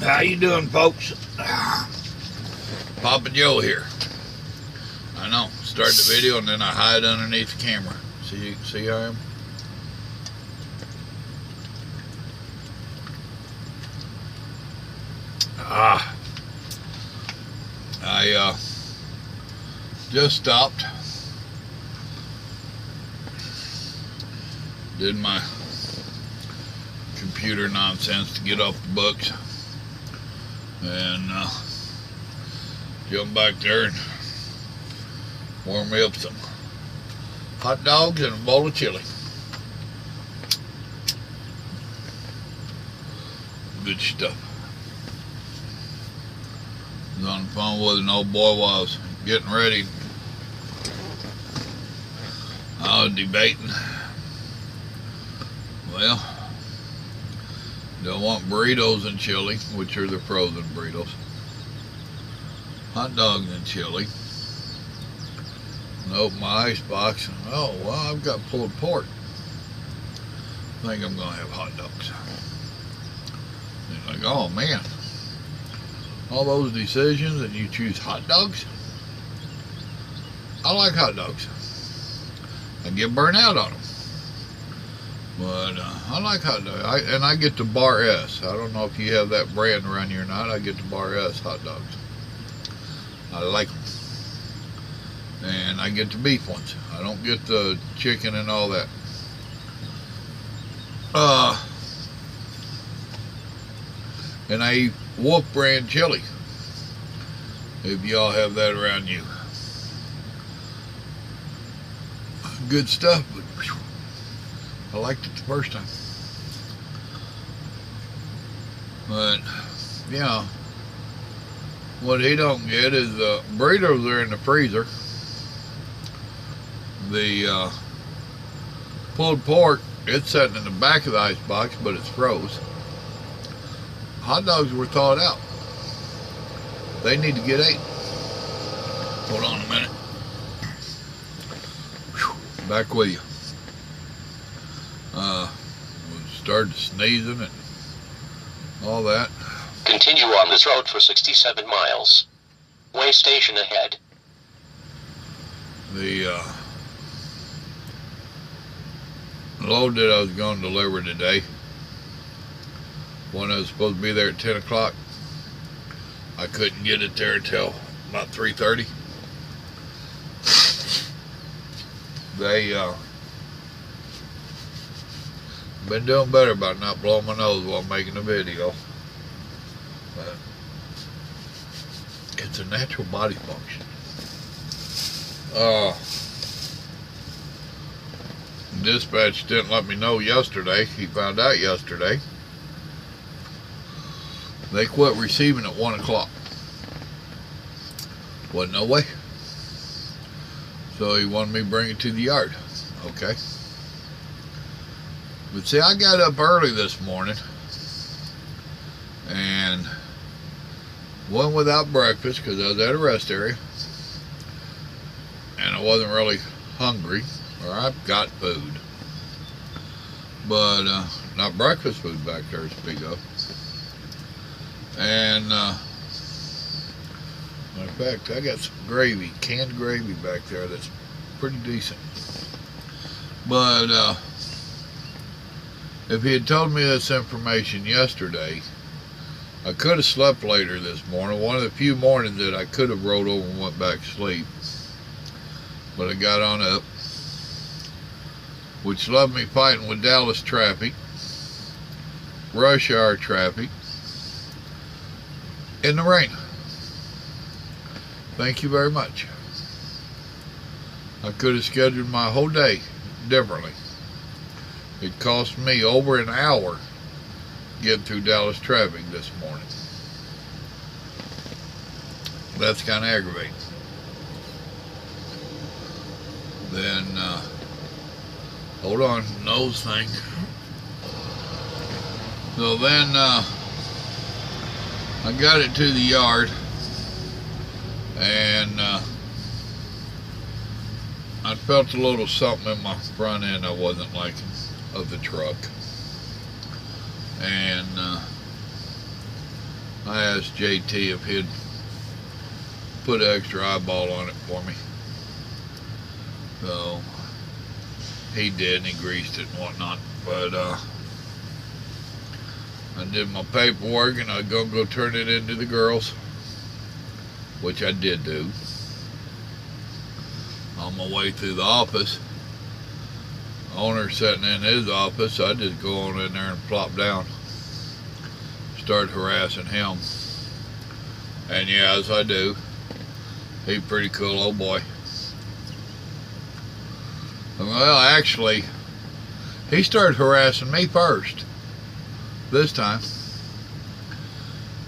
How you doing, folks? Papa Joe here. I know, start the video and then I hide underneath the camera. See how I am? I just stopped. Did my computer nonsense to get off the books. And jump back there and warm me up some hot dogs and a bowl of chili. Good stuff. I was on the phone with an old boy while I was getting ready. I was debating. Well, don't want burritos and chili, which are the frozen burritos. Hot dogs and chili. And open my ice box. Oh, well, I've got pulled pork. I think I'm going to have hot dogs. And like, oh man, all those decisions and you choose hot dogs? I like hot dogs. I get burnt out on them. But I like hot dogs. And I get the Bar S. I don't know if you have that brand around here or not. I get the Bar S hot dogs. I like them. And I get the beef ones. I don't get the chicken and all that. And I eat Wolf brand chili. If y'all have that around you. Good stuff, but whew, I liked it the first time. But, yeah, what he don't get is burritos are in the freezer. The pulled pork, it's sitting in the back of the ice box, but it's froze. Hot dogs were thawed out. They need to get ate. Hold on a minute. Whew, back with you. Started sneezing and all that. Continue on this road for 67 miles. Way station ahead. The load that I was going to deliver today, one that was supposed to be there at 10 o'clock, I couldn't get it there until about 3:30. They been doing better about not blowing my nose while making a video. But it's a natural body function. Dispatch didn't let me know yesterday. He found out yesterday. They quit receiving at 1 o'clock. Wasn't no way. So he wanted me to bring it to the yard. Okay. But see, I got up early this morning and went without breakfast because I was at a rest area. And I wasn't really hungry, or I've got food. But not breakfast food back there to speak of. And matter of fact, I got some gravy, canned gravy back there that's pretty decent. But if he had told me this information yesterday, I could have slept later this morning. One of the few mornings that I could have rolled over and went back to sleep. But I got on up, which left me fighting with Dallas traffic, rush hour traffic, in the rain. Thank you very much. I could have scheduled my whole day differently. It cost me over an hour getting through Dallas traffic this morning. That's kind of aggravating. Then, hold on, nose thing. So then, I got it to the yard, and I felt a little something in my front end I wasn't liking of the truck. And I asked JT if he'd put an extra eyeball on it for me. So he did, and he greased it and whatnot. But I did my paperwork, and I was going to go turn it into the girls, which I did do. On my way through the office, owner sitting in his office, I just go on in there and plop down, start harassing him. And yeah, as I do, he's a pretty cool old boy. Well, actually, he started harassing me first this time.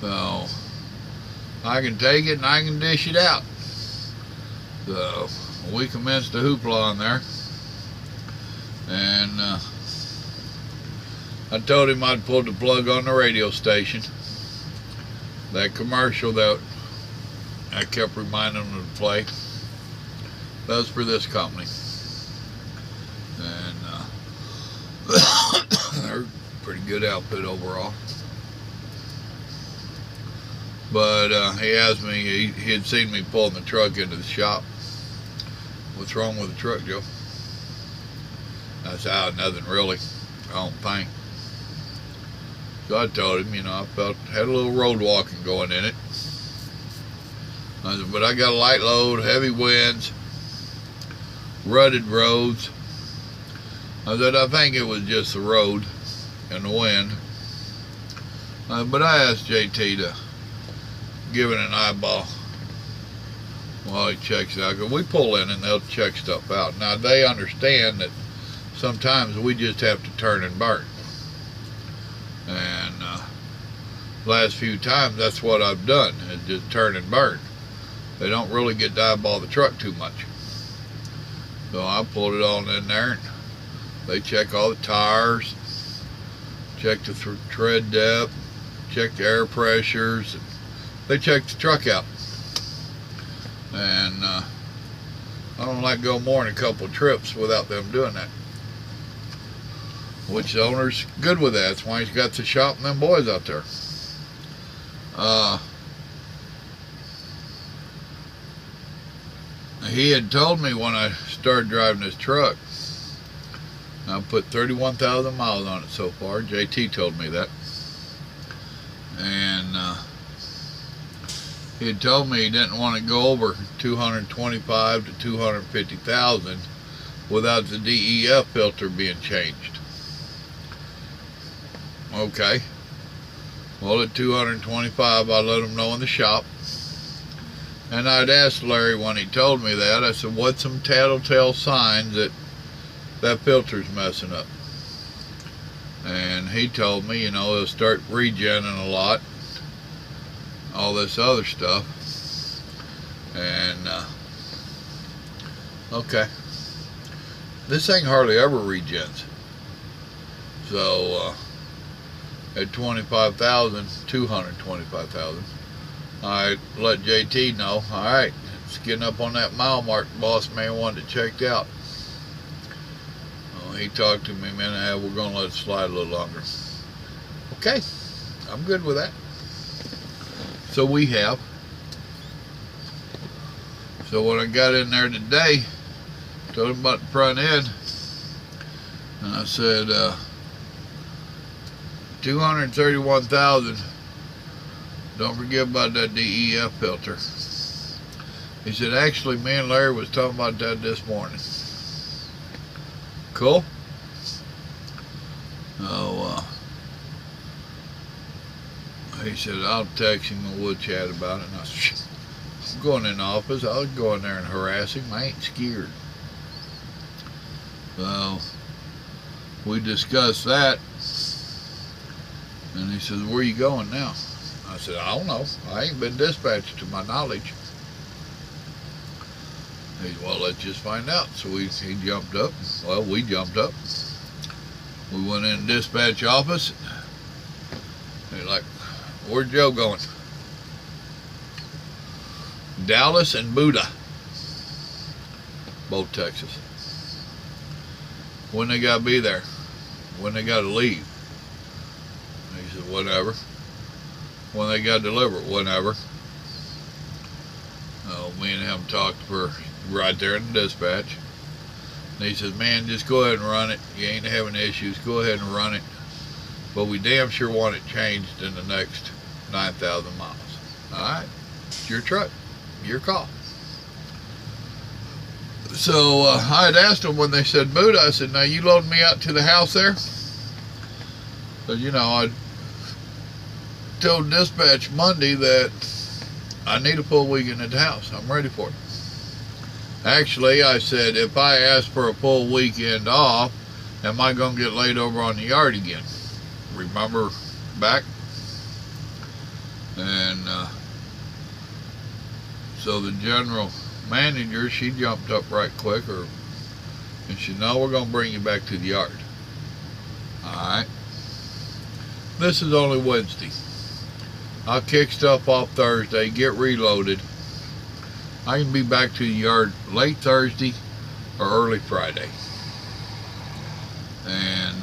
So I can take it and I can dish it out. So we commenced the hoopla in there, and I told him I'd pulled the plug on the radio station. That commercial that I kept reminding him to play, that was for this company. And they're a pretty good outfit overall. But he asked me, he had seen me pulling the truck into the shop. What's wrong with the truck, Joe? I said, nothing really. I don't think. So I told him, you know, I had a little road walking going in it. I said, but I got a light load, heavy winds, rutted roads. I said, I think it was just the road and the wind. But I asked JT to give it an eyeball while he checks it out. 'Cause we pull in and they'll check stuff out. Now they understand that sometimes we just have to turn and burn. And last few times that's what I've done, is just turn and burn. They don't really get to eyeball the truck too much. So I pulled it all in there, and they check all the tires, check the tread depth, check the air pressures, and they check the truck out. And I don't like to go more than a couple of trips without them doing that. Which the owner's good with that. That's why he's got the shop and them boys out there. He had told me when I started driving this truck, I put 31,000 miles on it so far. JT told me that. And he had told me he didn't want to go over 225 to 250,000 without the DEF filter being changed. Okay. Well, at 225, I let him know in the shop. And I'd asked Larry when he told me that, I said, what's some tattletale signs that that filter's messing up? And he told me, you know, it'll start regenning a lot, all this other stuff. And okay, this thing hardly ever regens. So at 25,000, 225,000, I let JT know, alright, it's getting up on that mile mark. The boss man wanted it checked out. He talked to me, man, we're going to let it slide a little longer. Okay, I'm good with that. So we have. So when I got in there today, told him about the front end, and I said, 231,000. Don't forget about that DEF filter. He said, actually, me and Larry was talking about that this morning. Cool. Oh, he said, I'll text him and we'll chat about it. And I said, I'm going in the office. I'll go in there and harass him. I ain't scared. So we discussed that. And he says, where are you going now? I said, I don't know. I ain't been dispatched to my knowledge. He said, well, let's just find out. So he jumped up. Well, we jumped up. We went in the dispatch office. He's like, where's Joe going? Dallas and Buda. Both Texas. When they got to be there? When they got to leave? He said, whatever. when they got delivered, whenever. Me and him talked for right there in the dispatch. And he says, man, just go ahead and run it. You ain't having issues. Go ahead and run it. But we damn sure want it changed in the next 9,000 miles. All right? It's your truck. Your call. So I had asked them when they said boot, I said, now you loading me out to the house there? Because, you know, I told dispatch Monday that I need a full weekend at the house. I'm ready for it. Actually, I said, if I ask for a full weekend off, am I going to get laid over on the yard again? Remember back? And so the general manager, she jumped up right quick, and she said, no, we're going to bring you back to the yard. Alright. This is only Wednesday. I'll kick stuff off Thursday, get reloaded. I can be back to the yard late Thursday or early Friday. And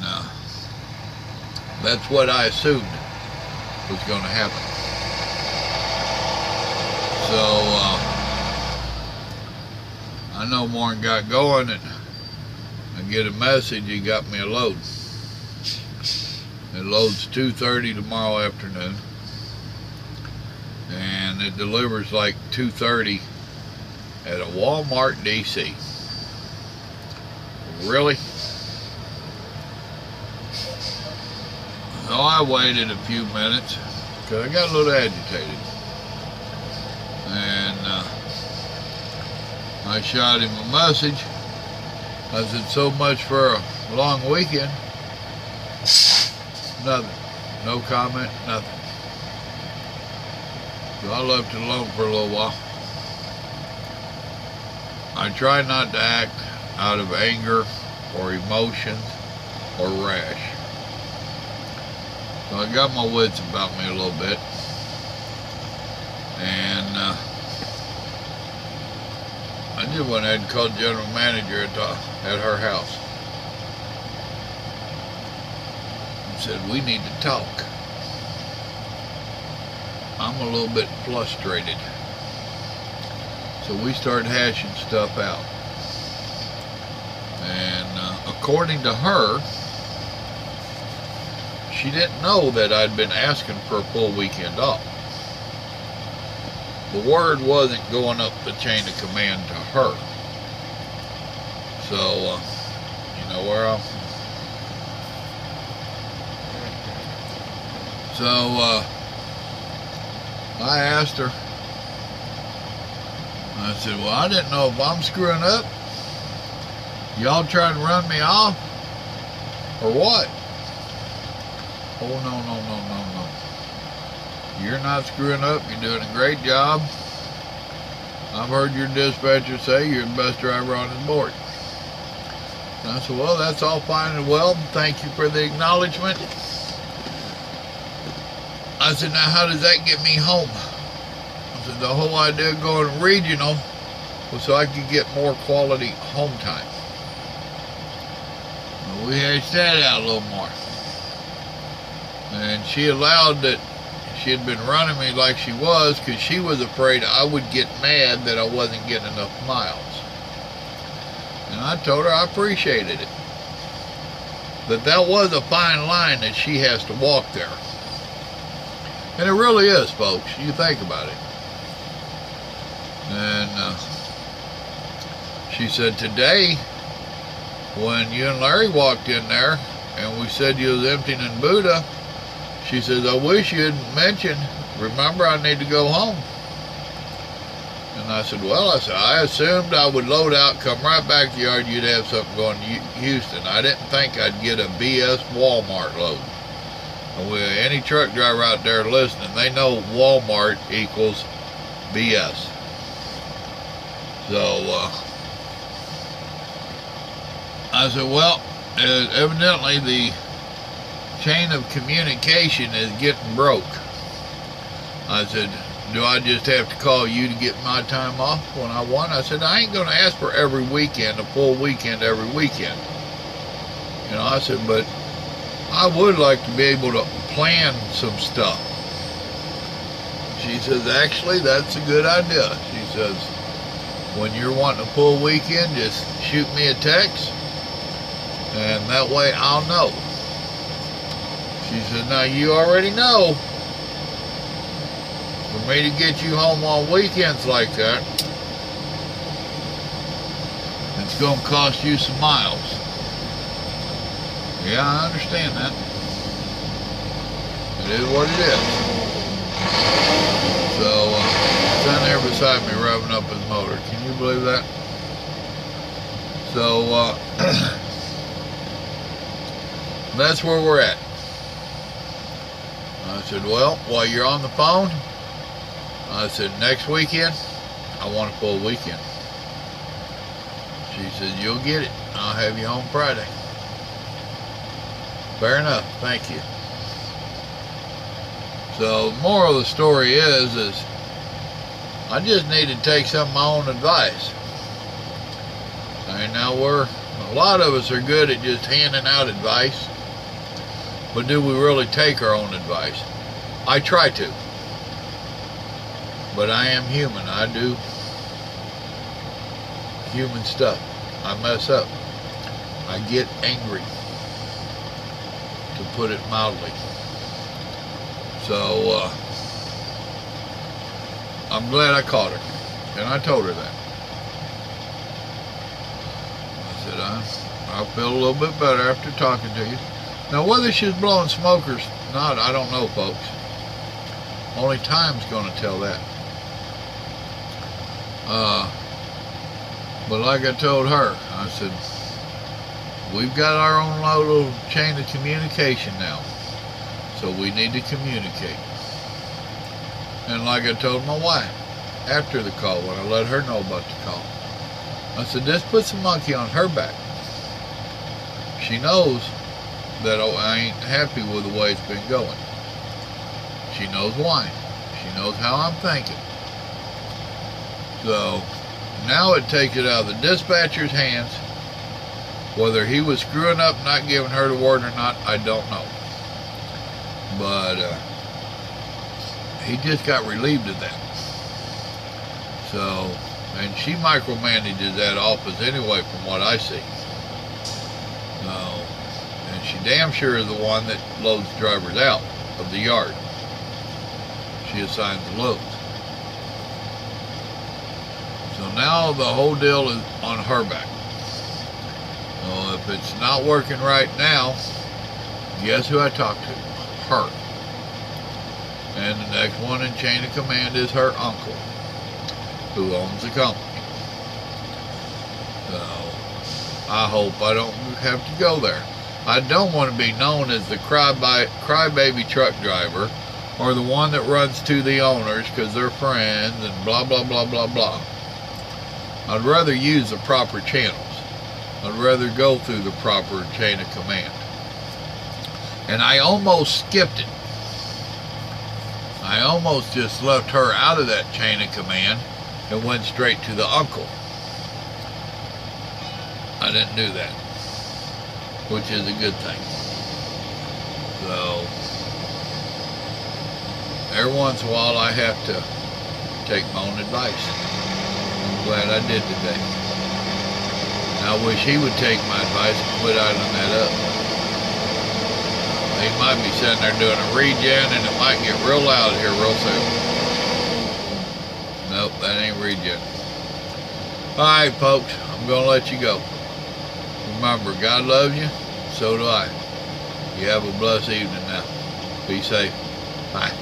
that's what I assumed was going to happen. So I know Warren got going, and I get a message, he got me a load. It loads 2:30 tomorrow afternoon, and it delivers like 2:30 at a Walmart DC. Really? So I waited a few minutes because I got a little agitated, and I shot him a message. I said, so much for a long weekend. Nothing. No comment, nothing. So I left it alone for a little while. I try not to act out of anger or emotions or rash. So I got my wits about me a little bit. And I just went ahead and called the general manager at her house. And said, we need to talk. I'm a little bit frustrated. So we started hashing stuff out. And according to her, she didn't know that I'd been asking for a full weekend off. The word wasn't going up the chain of command to her. So, you know where I'm... So, I asked her, I said, well, I didn't know if I'm screwing up. Y'all trying to run me off? Or what? Oh, no. You're not screwing up. You're doing a great job. I've heard your dispatcher say you're the best driver on his board. And I said, well, that's all fine and well. Thank you for the acknowledgement. I said, now how does that get me home? I said, the whole idea of going regional was so I could get more quality home time. Well, we hashed that out a little more. And she allowed that she had been running me like she was because she was afraid I would get mad that I wasn't getting enough miles. And I told her I appreciated it. That was a fine line that she has to walk there. And it really is, folks. You think about it. And she said today, when you and Larry walked in there and we said you was emptying Buddha, she says, I wish you hadn't mentioned, remember I need to go home. And I said, well, I assumed I would load out, come right back to the yard, you'd have something going to Houston. I didn't think I'd get a BS Walmart load. And with any truck driver out there listening, they know Walmart equals BS. So, I said, well, evidently the chain of communication is getting broke. I said, do I just have to call you to get my time off when I want? I said, I ain't going to ask for every weekend, a full weekend every weekend. You know, I said, but I would like to be able to plan some stuff. She says, actually, that's a good idea. She says, when you're wanting to pull a weekend, just shoot me a text, and that way I'll know. She says, now you already know, for me to get you home on weekends like that, it's going to cost you some miles. Yeah, I understand that. It is what it is. So, he's down there beside me revving up his motor. Can you believe that? So, that's where we're at. I said, well, while you're on the phone, I said, next weekend, I want to pull a weekend. She said, you'll get it. I'll have you home Friday. Fair enough. Thank you. So, moral of the story is I just need to take some of my own advice. And now a lot of us are good at just handing out advice, but do we really take our own advice? I try to, but I am human. I do human stuff. I mess up. I get angry, to put it mildly. So, I'm glad I caught her, and I told her that. I said, I feel a little bit better after talking to you. Now, whether she's blowing smoke or not, I don't know, folks. Only time's going to tell that. But like I told her, I said, we've got our own little chain of communication now. So we need to communicate. And like I told my wife after the call, when I let her know about the call, I said, this puts a monkey on her back. She knows that I ain't happy with the way it's been going. She knows why. She knows how I'm thinking. So now it takes it out of the dispatcher's hands. Whether he was screwing up, not giving her the word or not, I don't know. But he just got relieved of that. So, and she micromanages that office anyway, from what I see. And she damn sure is the one that loads drivers out of the yard. She assigns the loads. So now the whole deal is on her back. So if it's not working right now, guess who I talk to? Her. And the next one in chain of command is her uncle, who owns the company. So I hope I don't have to go there. I don't want to be known as the crybaby truck driver, or the one that runs to the owners because they're friends and blah blah blah blah blah. I'd rather use the proper channels. I'd rather go through the proper chain of command. And I almost skipped it. I almost just left her out of that chain of command and went straight to the uncle. I didn't do that, which is a good thing. So, every once in a while I have to take my own advice. I'm glad I did today. I wish he would take my advice and quit idling that up. He might be sitting there doing a regen, and it might get real loud here real soon. Nope, that ain't regen. Alright, folks, I'm going to let you go. Remember, God loves you, so do I. You have a blessed evening now. Be safe. Bye.